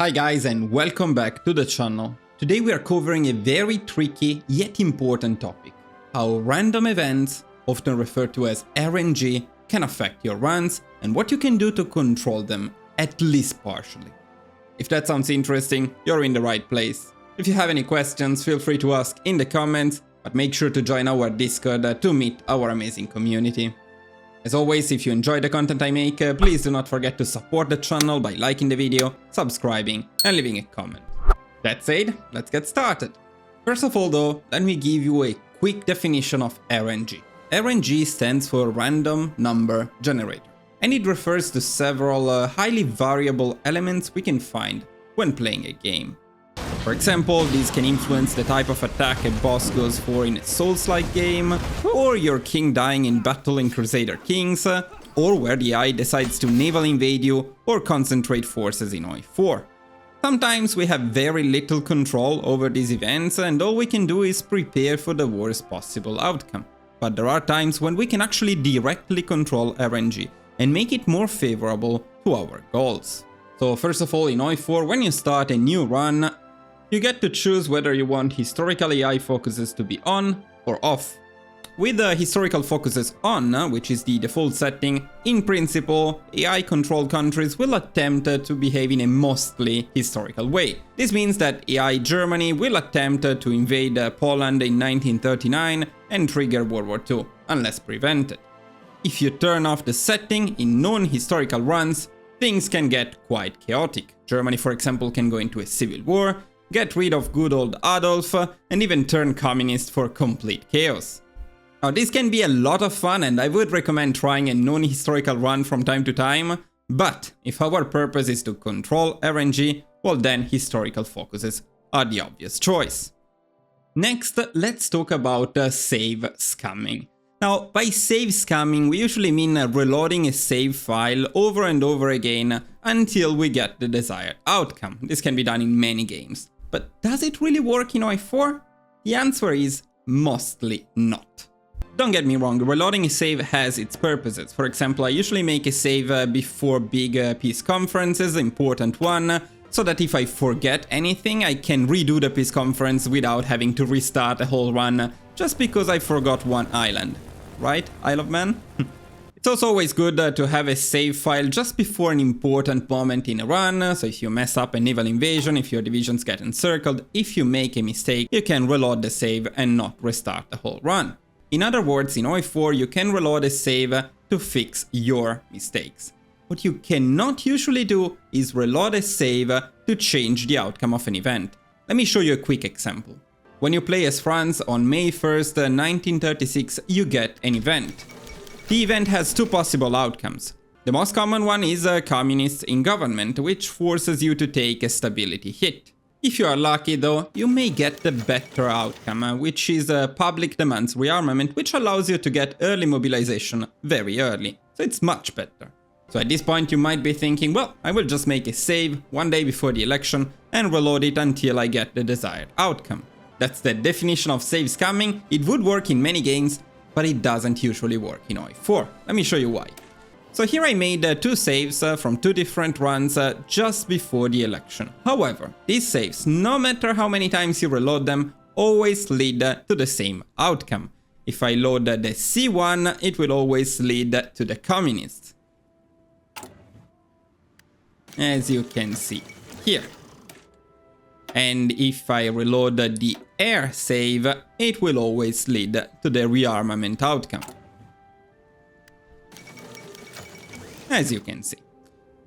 Hi guys and welcome back to the channel. Today we are covering a very tricky yet important topic: how random events, often referred to as RNG, can affect your runs and what you can do to control them, at least partially. If that sounds interesting, you're in the right place. If you have any questions, feel free to ask in the comments, but make sure to join our Discord to meet our amazing community. As always, if you enjoy the content I make, please do not forget to support the channel by liking the video, subscribing and leaving a comment. That said, let's get started. First of all though, let me give you a quick definition of RNG. RNG stands for Random Number Generator, and it refers to several highly variable elements we can find when playing a game. For example, these can influence the type of attack a boss goes for in a Souls-like game, or your king dying in battle in Crusader Kings, or where the AI decides to naval invade you or concentrate forces in HOI4. Sometimes we have very little control over these events and all we can do is prepare for the worst possible outcome. But there are times when we can actually directly control RNG and make it more favorable to our goals. So first of all, in HOI4, when you start a new run, you get to choose whether you want historical AI focuses to be on or off. With the historical focuses on, which is the default setting, in principle, AI-controlled countries will attempt to behave in a mostly historical way. This means that AI Germany will attempt to invade Poland in 1939 and trigger World War II, unless prevented. If you turn off the setting in non-historical runs, things can get quite chaotic. Germany, for example, can go into a civil war, get rid of good old Adolf, and even turn communist for complete chaos. Now this can be a lot of fun and I would recommend trying a non-historical run from time to time, but if our purpose is to control RNG, well then historical focuses are the obvious choice. Next, let's talk about save scumming. Now, by save scumming, we usually mean reloading a save file over and over again until we get the desired outcome. This can be done in many games. But does it really work in HOI4? The answer is mostly not. Don't get me wrong, reloading a save has its purposes. For example, I usually make a save before big peace conferences, important one, so that if I forget anything, I can redo the peace conference without having to restart a whole run just because I forgot one island. Right, Isle of Man? It's also always good to have a save file just before an important moment in a run, so if you mess up a naval invasion, if your divisions get encircled, if you make a mistake, you can reload the save and not restart the whole run. In other words, in HOI4 you can reload a save to fix your mistakes. What you cannot usually do is reload a save to change the outcome of an event. Let me show you a quick example. When you play as France on May 1st, 1936, you get an event. The event has two possible outcomes. The most common one is communists in government, which forces you to take a stability hit. If you are lucky though, you may get the better outcome, which is public demands rearmament, which allows you to get early mobilization very early. So it's much better. So at this point you might be thinking, well, I will just make a save one day before the election and reload it until I get the desired outcome. That's the definition of save scumming. It would work in many games, but it doesn't usually work in HOI4. Let me show you why. So here I made two saves from two different runs just before the election. However, these saves, no matter how many times you reload them, always lead to the same outcome. If I load the C1, it will always lead to the communists, as you can see here. And if I reload the air save, it will always lead to the rearmament outcome, as you can see.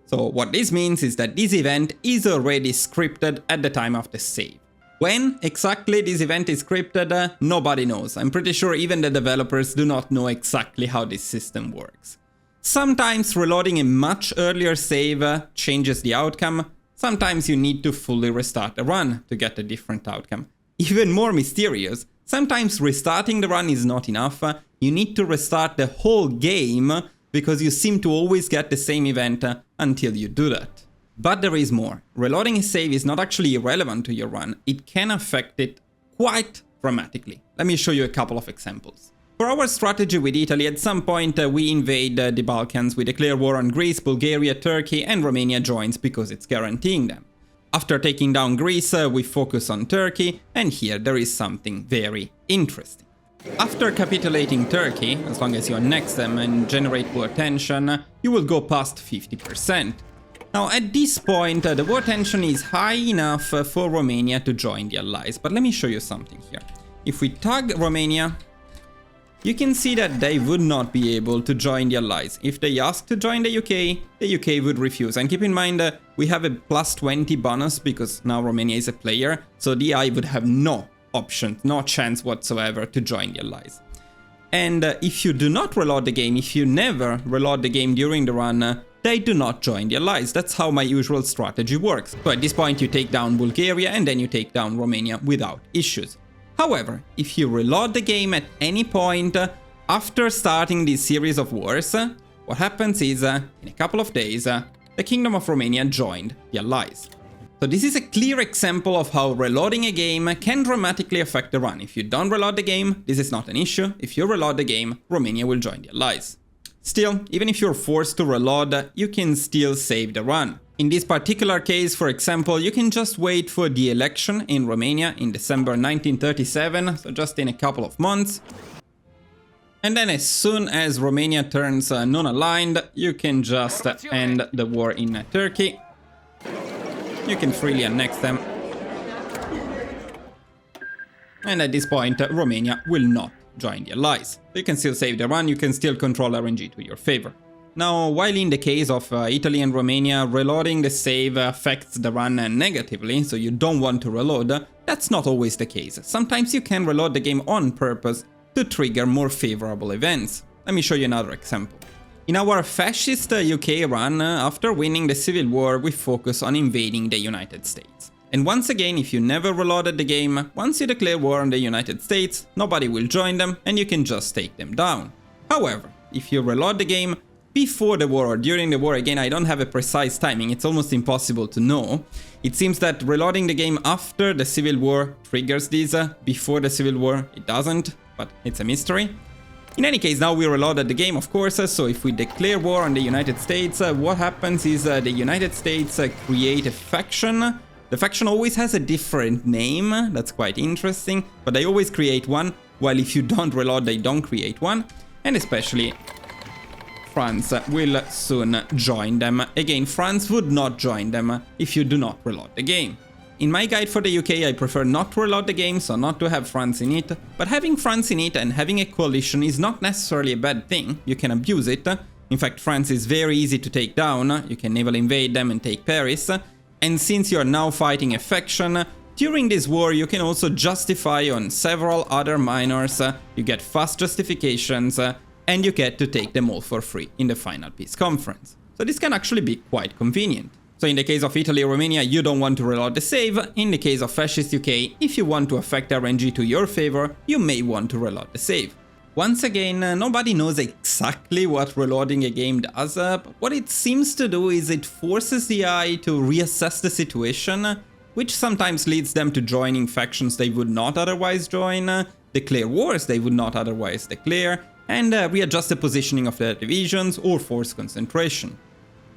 So what this means is that this event is already scripted at the time of the save. When exactly this event is scripted, nobody knows. I'm pretty sure even the developers do not know exactly how this system works. Sometimes reloading a much earlier save changes the outcome. Sometimes you need to fully restart the run to get a different outcome. Even more mysterious, sometimes restarting the run is not enough. You need to restart the whole game because you seem to always get the same event until you do that. But there is more. Reloading a save is not actually irrelevant to your run. It can affect it quite dramatically. Let me show you a couple of examples. For our strategy with Italy, at some point we invade the Balkans, we declare war on Greece, Bulgaria, Turkey and Romania joins because it's guaranteeing them. After taking down Greece, we focus on Turkey, and here there is something very interesting. After capitulating Turkey, as long as you annex them and generate war tension, you will go past 50%. Now at this point, the war tension is high enough for Romania to join the Allies, but let me show you something here. If we tag Romania, you can see that they would not be able to join the Allies. If they ask to join the UK would refuse. And keep in mind, we have a plus 20 bonus because now Romania is a player, so the I would have no option, no chance whatsoever to join the Allies. And if you do not reload the game, if you never reload the game during the run, they do not join the Allies. That's how my usual strategy works. So at this point you take down Bulgaria and then you take down Romania without issues. However, if you reload the game at any point after starting this series of wars, what happens is, in a couple of days, the Kingdom of Romania joined the Allies. So this is a clear example of how reloading a game can dramatically affect the run. If you don't reload the game, this is not an issue. If you reload the game, Romania will join the Allies. Still, even if you're forced to reload, you can still save the run. In this particular case, for example, you can just wait for the election in Romania in December 1937, so just in a couple of months. And then as soon as Romania turns non-aligned, you can just end the war in Turkey. You can freely annex them. And at this point, Romania will not join the Allies. You can still save the run, you can still control RNG to your favor. Now, while in the case of Italy and Romania, reloading the save affects the run negatively, so you don't want to reload, that's not always the case. Sometimes you can reload the game on purpose to trigger more favorable events. Let me show you another example. In our fascist UK run, after winning the Civil War, we focus on invading the United States. And once again, if you never reloaded the game, once you declare war on the United States, nobody will join them and you can just take them down. However, if you reload the game before the war or during the war, again, I don't have a precise timing, it's almost impossible to know. It seems that reloading the game after the Civil War triggers this, before the Civil War it doesn't, but it's a mystery. In any case, now we reloaded the game, of course, so if we declare war on the United States, what happens is the United States create a faction. The faction always has a different name, that's quite interesting, but they always create one, while if you don't reload, they don't create one, and especially France will soon join them. Again, France would not join them if you do not reload the game. In my guide for the UK, I prefer not to reload the game, so not to have France in it, but having France in it and having a coalition is not necessarily a bad thing. You can abuse it. In fact, France is very easy to take down. You can naval invade them and take Paris. And since you're now fighting a faction, during this war you can also justify on several other minors, you get fast justifications, and you get to take them all for free in the final peace conference. So this can actually be quite convenient. So in the case of Italy or Romania, you don't want to reload the save. In the case of fascist UK, if you want to affect RNG to your favor, you may want to reload the save. Once again, nobody knows exactly what reloading a game does, but what it seems to do is it forces the AI to reassess the situation, which sometimes leads them to joining factions they would not otherwise join, declare wars they would not otherwise declare, and readjust the positioning of their divisions or force concentration.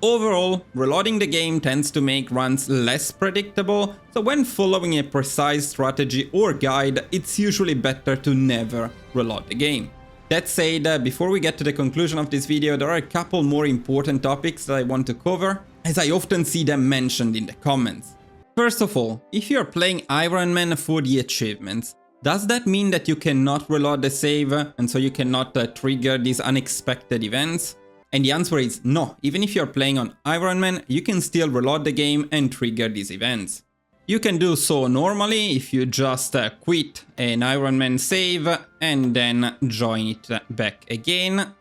Overall, reloading the game tends to make runs less predictable, so when following a precise strategy or guide, it's usually better to never reload the game. That said, before we get to the conclusion of this video, there are a couple more important topics that I want to cover, as I often see them mentioned in the comments. First of all, if you're playing Ironman for the achievements, does that mean that you cannot reload the save and so you cannot trigger these unexpected events? And the answer is no. Even if you're playing on Ironman, you can still reload the game and trigger these events. You can do so normally if you just quit an Ironman save and then join it back again.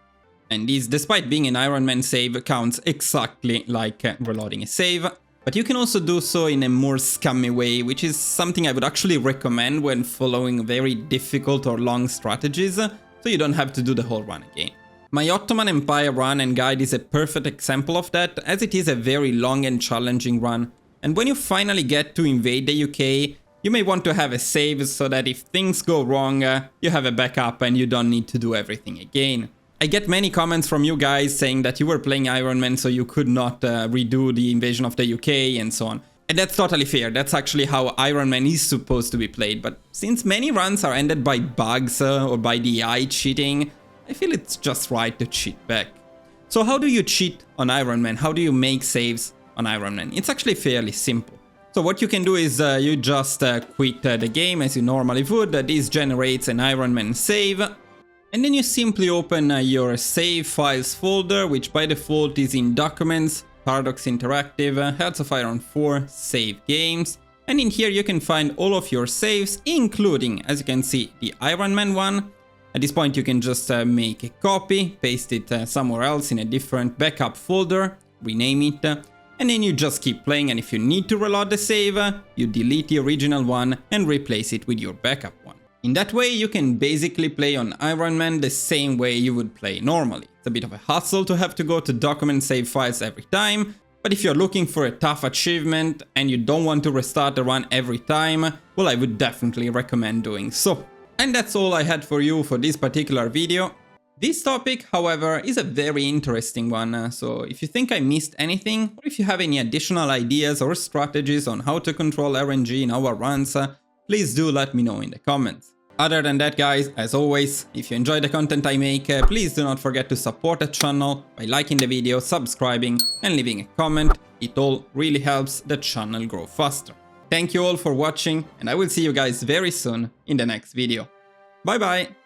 And this, despite being an Ironman save, counts exactly like reloading a save. But you can also do so in a more scummy way, which is something I would actually recommend when following very difficult or long strategies, so you don't have to do the whole run again. My Ottoman Empire run and guide is a perfect example of that, as it is a very long and challenging run. And when you finally get to invade the UK, you may want to have a save so that if things go wrong, you have a backup and you don't need to do everything again. I get many comments from you guys saying that you were playing Ironman so you could not redo the invasion of the UK and so on. And that's totally fair, that's actually how Ironman is supposed to be played, but since many runs are ended by bugs or by the AI cheating, I feel it's just right to cheat back. So how do you cheat on Ironman? How do you make saves on Ironman? It's actually fairly simple. So what you can do is you just quit the game as you normally would. This generates an Ironman save. And then you simply open your save files folder, which by default is in Documents, Paradox Interactive, Hearts of Iron 4, Save Games. And in here you can find all of your saves, including, as you can see, the Ironman one. At this point you can just make a copy, paste it somewhere else in a different backup folder, rename it, and then you just keep playing, and if you need to reload the save, you delete the original one and replace it with your backup one. In that way you can basically play on Ironman the same way you would play normally. It's a bit of a hassle to have to go to document save files every time, but if you're looking for a tough achievement and you don't want to restart the run every time, well, I would definitely recommend doing so. And that's all I had for you for this particular video. This topic, however, is a very interesting one, so if you think I missed anything, or if you have any additional ideas or strategies on how to control RNG in our runs, please do let me know in the comments. Other than that, guys, as always, if you enjoy the content I make, please do not forget to support the channel by liking the video, subscribing and leaving a comment. It all really helps the channel grow faster. Thank you all for watching, and I will see you guys very soon in the next video. Bye bye!